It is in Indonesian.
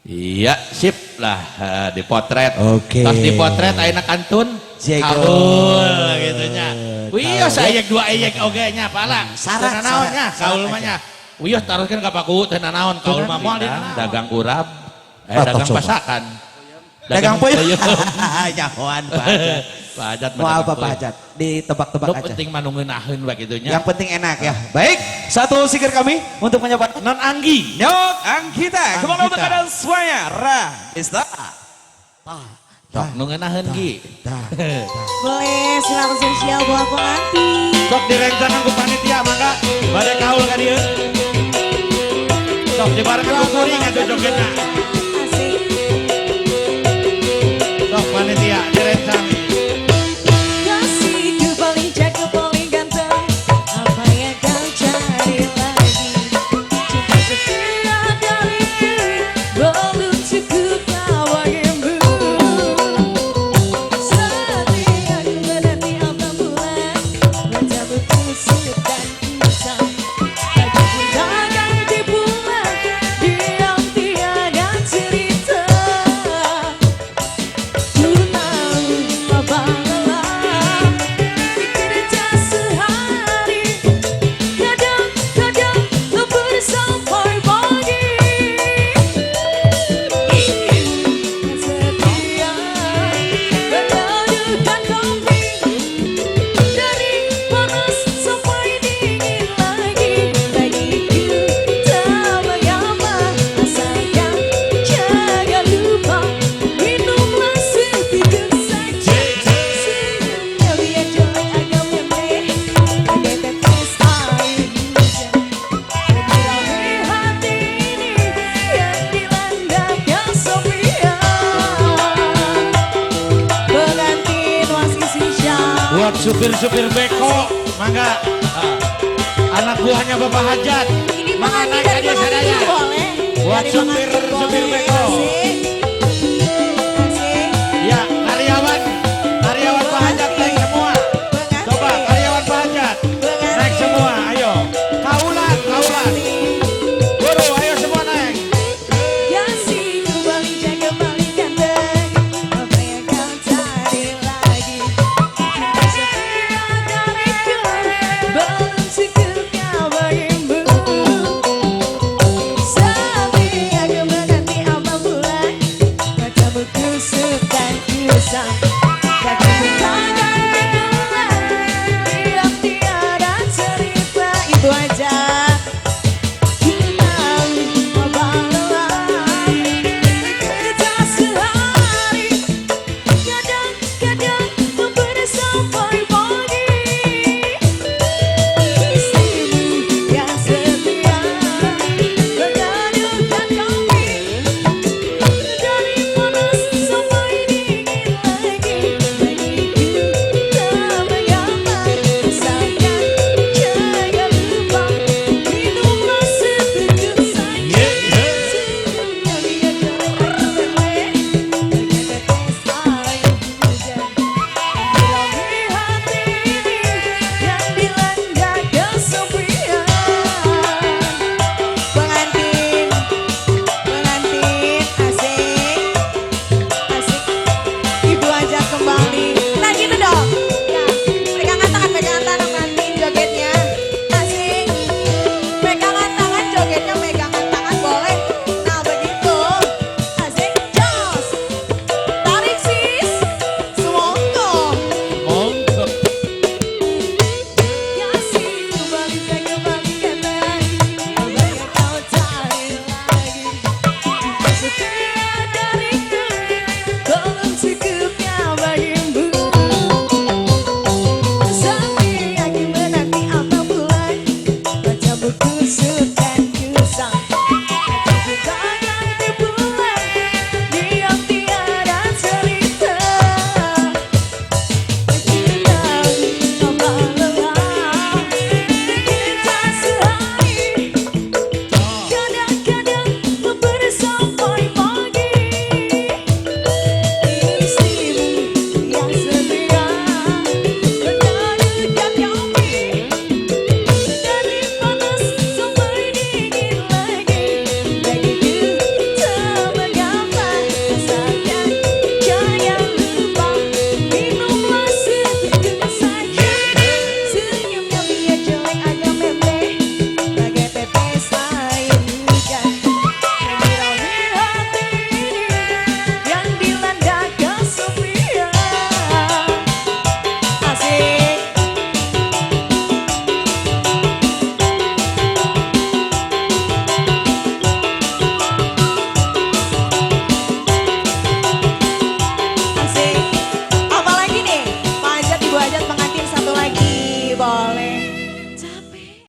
Iya, sip lah dipotret. Oke. Pas dipotret ayeuna kantun kaul gitu nya. Wih, saeyek dua eyek oge nya pala. Syarat naonnya kaul mah nya. Wih, taroskeun ka paku teu naon kaul mah moal dagang urap. Dagang pasakan. Dagang puyuh. Nyahoan Pajat mau apa Hajat? Ditebak-tebak aja. Penting manungeunahkeun begitu nya. Yang penting enak ya. Baik, satu sikir kami untuk menyapa Non Anggi. Nyok Anggita. Kembali untuk kalian semuanya. Ista. Sok nungeunahkeun Gi. Boleh silakan sosial buat pengantin. Sok direncanakan ku panitia mangga bade kaul ka dieu. Sok dibarengan ku kuring atuh jogetna. Asik. Sok panitia direncanakan. Kasihku paling jago paling ganteng. Apa yang kau cari lagi? Cinta setia dariku belum cukup bagimu. Setia ku menanti awal bulan mencabut kusut dan kisah. Bagi undangan di bulan diam tiada cerita. Ku tahu apa lelah bekerja sehari, kadang-kadang lembur sampai pagi. Ingin setia memadukan kopi dari panas sampai dingin lagi. Bagiku tak mengapa asalkan jangan lupa minumlah sedikit saja. Senyumnya biar jelek agak memeh bagai tetes air hujan. Menyirami hati ini yang dilandangkan Sophia. Pengantin wasis Syah. Buat supir-supir beko, mangga. Anak buahnya Bapak Hajat. Ini Mangga pengantin naik dari aja pengantin sadaya. boleh. Buat Dari supir